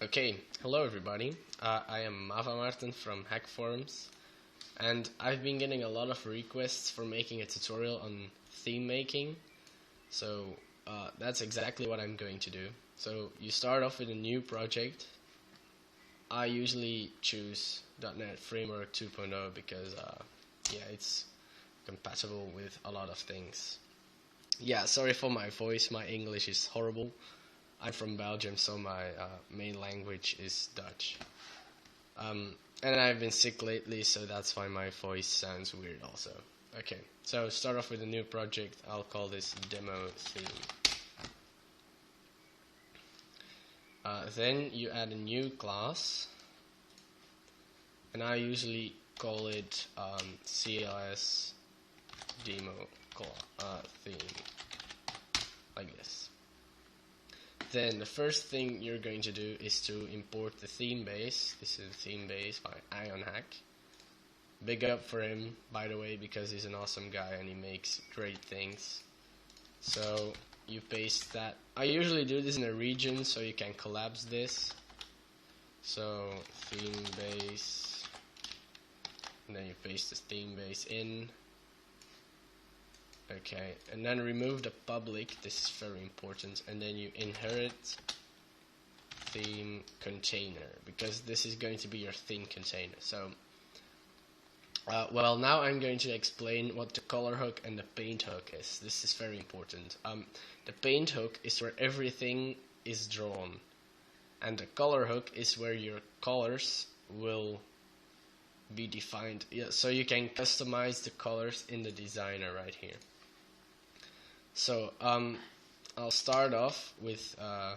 Okay, hello everybody. I am Mavamaarten from Hack Forums, and I've been getting a lot of requests for making a tutorial on theme making. So that's exactly what I'm going to do. So you start off with a new project. I usually choose .NET Framework 2.0 because it's compatible with a lot of things. Yeah, sorry for my voice, my English is horrible. I'm from Belgium, so my main language is Dutch. And I've been sick lately, so that's why my voice sounds weird also. Okay, so start off with a new project. I'll call this demo theme. Then you add a new class, and I usually call it CLS demo theme, like this. Then the first thing you're going to do is to import the Themebase. This is Themebase by Aeonhack. Big up for him, by the way, because he's an awesome guy and he makes great things. So you paste that. I usually do this in a region so you can collapse this. So Themebase, and then you paste the Themebase in. Okay, and then remove the public, this is very important, and then you inherit theme container, because this is going to be your theme container. So, well, now I'm going to explain what the color hook and the paint hook is. This is very important. The paint hook is where everything is drawn, and the color hook is where your colors will be defined. Yeah, so you can customize the colors in the designer right here. So I'll start off with the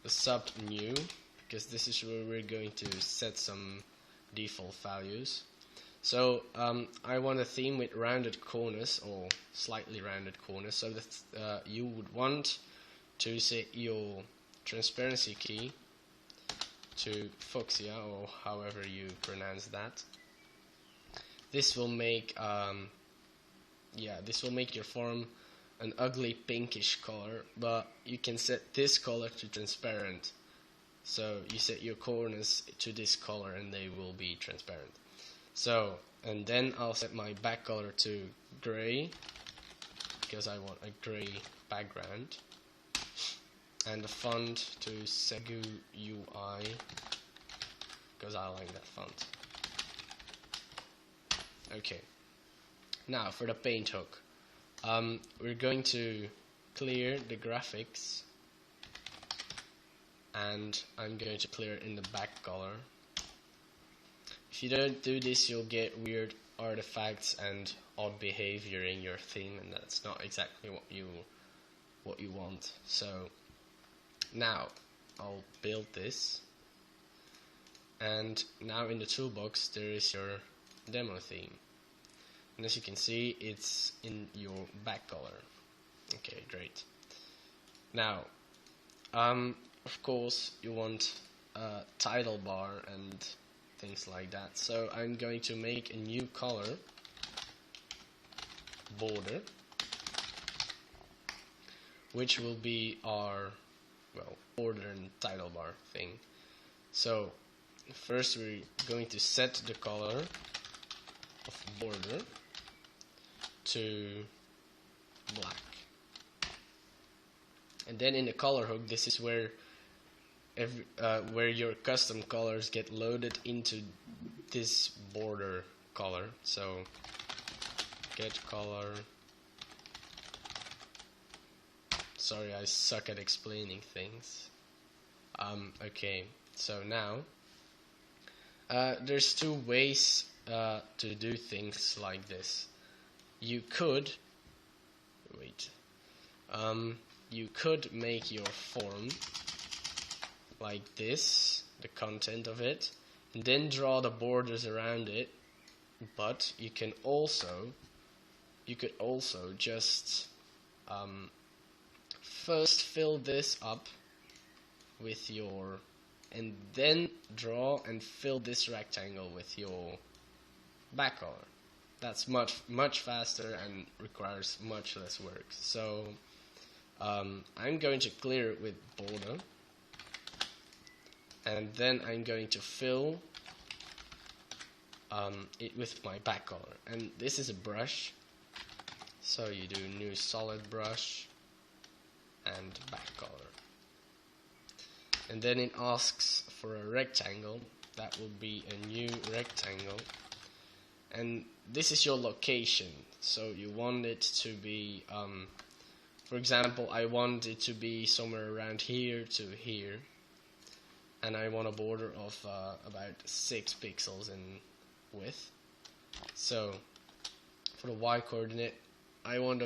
sub new, because this is where we're going to set some default values. So I want a theme with rounded corners, or slightly rounded corners, so that you would want to set your transparency key to fuchsia, or however you pronounce that. This will make your form an ugly pinkish color, but you can set this color to transparent. So you set your corners to this color and they will be transparent. So, and then I'll set my back color to gray, because I want a gray background. And the font to Segu UI, because I like that font. Okay. Now for the paint hook. We're going to clear the graphics, and I'm going to clear in the back color. If you don't do this, you'll get weird artifacts and odd behavior in your theme, and that's not exactly what you want. So now I'll build this, and now in the toolbox there is your demo theme. And as you can see, it's in your back color. Okay, great. Now, of course, you want a title bar and things like that. So I'm going to make a new color, border, which will be our, well, border and title bar thing. So first we're going to set the color of border to black, and then in the color hook, this is where where your custom colors get loaded into this border color. So get color. Sorry, I suck at explaining things. Okay, so now there's two ways to do things like this. You could you could make your form like this, the content of it, and then draw the borders around it. But you could also just first fill this up with your, and then draw and fill this rectangle with your back color. That's much faster and requires much less work. So I'm going to clear it with border, and then I'm going to fill it with my back color. And this is a brush, so you do new solid brush and back color. And then it asks for a rectangle. That will be a new rectangle. And this is your location. So you want it to be, for example, I want it to be somewhere around here to here. And I want a border of about 6 pixels in width. So for the Y coordinate, I want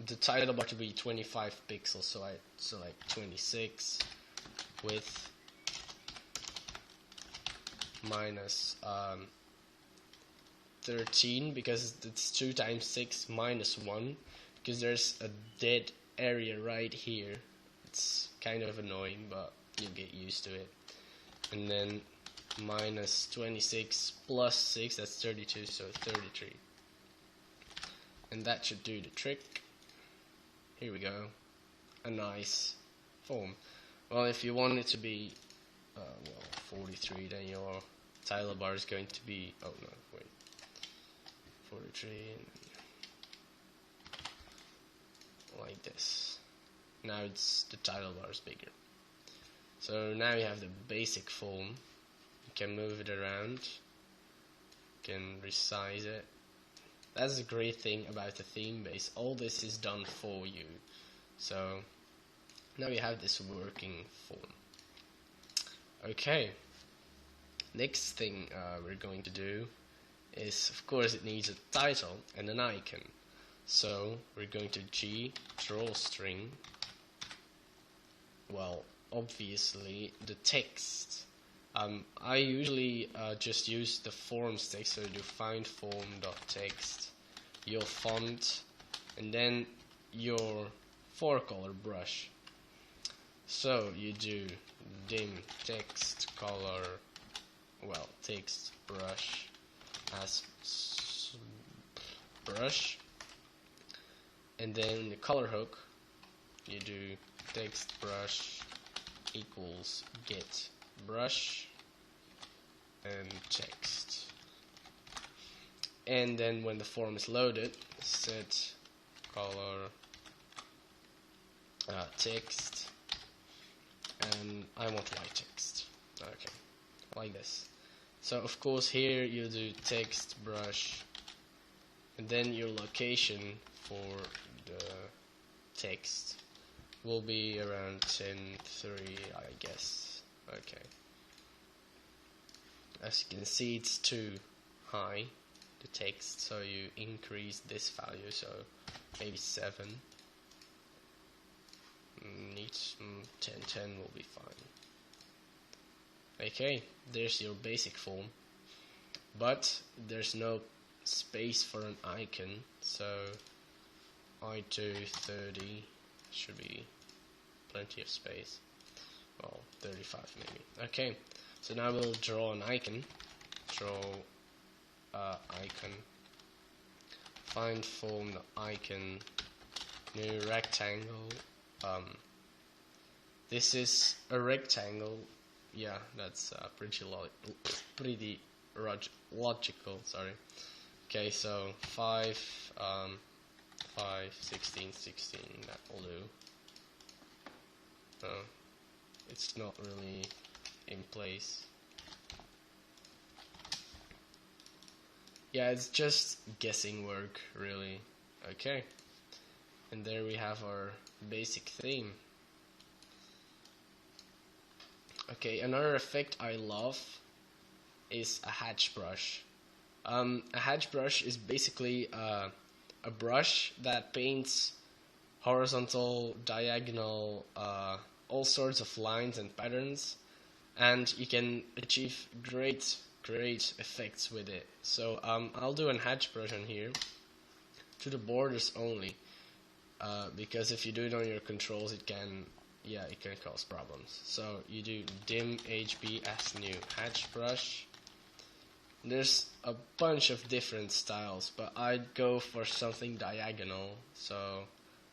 the title bar to be 25 pixels. So I select 26 width minus 13, because it's 2 times 6 minus 1, because there's a dead area right here. It's kind of annoying, but you'll get used to it. And then minus 26 plus 6, that's 32, so 33. And that should do the trick. Here we go. A nice form. Well, if you want it to be 43, then your title bar is going to be, oh no, wait, 43, like this. Now the title bar is bigger. So now you have the basic form. You can move it around, you can resize it. That's the great thing about the Themebase. All this is done for you. So now you have this working form. Okay, next thing we're going to do is, of course, it needs a title and an icon. So we're going to drawString, well, obviously the text. I usually just use the forms text, so do find form.text, your font, and then your 4-color brush. So you do dim text color, well, text brush as brush, and then the color hook you do text brush equals get brush and text. And then when the form is loaded, set color text, and I want white text. Okay, like this. So of course here you do text brush, and then your location for the text will be around 10.3, I guess. Okay. As you can see, it's too high, the text, so you increase this value, so maybe 7. Neat, 10 will be fine. Okay, there's your basic form, but there's no space for an icon, so I do 30, should be plenty of space. Well, 35 maybe. Okay, so now we'll draw an icon. Draw icon. Find form the icon. New rectangle. This is a rectangle. Yeah, that's pretty logical. Sorry. Okay, so 5, 16, 16. That will do. It's not really in place. Yeah, it's just guessing work, really. Okay, and there we have our basic theme. Okay, another effect I love is a hatch brush. A hatch brush is basically a brush that paints horizontal, diagonal, all sorts of lines and patterns, and you can achieve great effects with it. So I'll do a hatch brush on here to the borders only, because if you do it on your controls, it can cause problems. So you do dim HB as new hatch brush. There's a bunch of different styles, but I'd go for something diagonal, so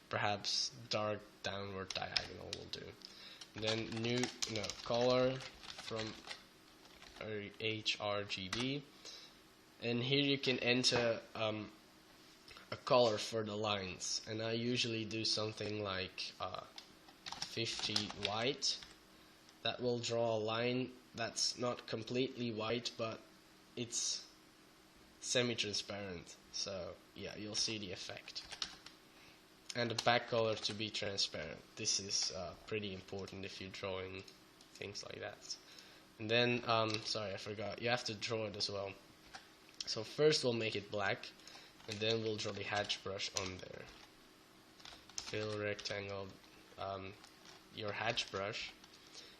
perhaps dark downward diagonal will do. And then color from HRGB, and here you can enter a color for the lines, and I usually do something like 50 white. That will draw a line that's not completely white, but it's semi-transparent, so yeah, you'll see the effect. And the back color to be transparent. This is pretty important if you're drawing things like that. And then, sorry, I forgot, you have to draw it as well. So first we'll make it black, and then we'll draw the hatch brush on there. Fill rectangle, your hatch brush,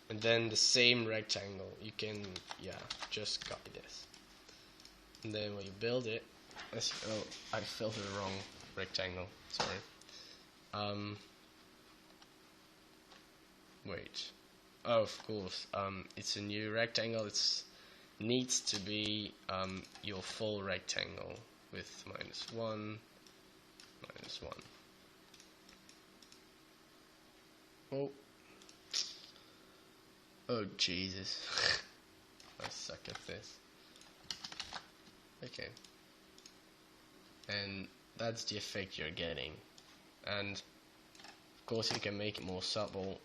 and then the same rectangle, you can, yeah, just copy this. And then when you build it, oh, I filled the wrong rectangle, sorry. Wait. Oh, of course. It's a new rectangle. It needs to be your full rectangle with -1, -1. Oh. Oh Jesus. I suck at this. Okay. And that's the effect you're getting. And of course you can make it more subtle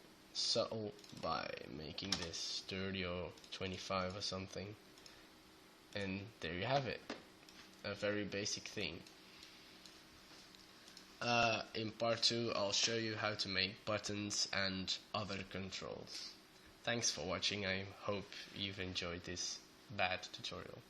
by making this 30 or 25 or something. And there you have it. A very basic thing. In part 2 I'll show you how to make buttons and other controls. Thanks for watching. I hope you've enjoyed this bad tutorial.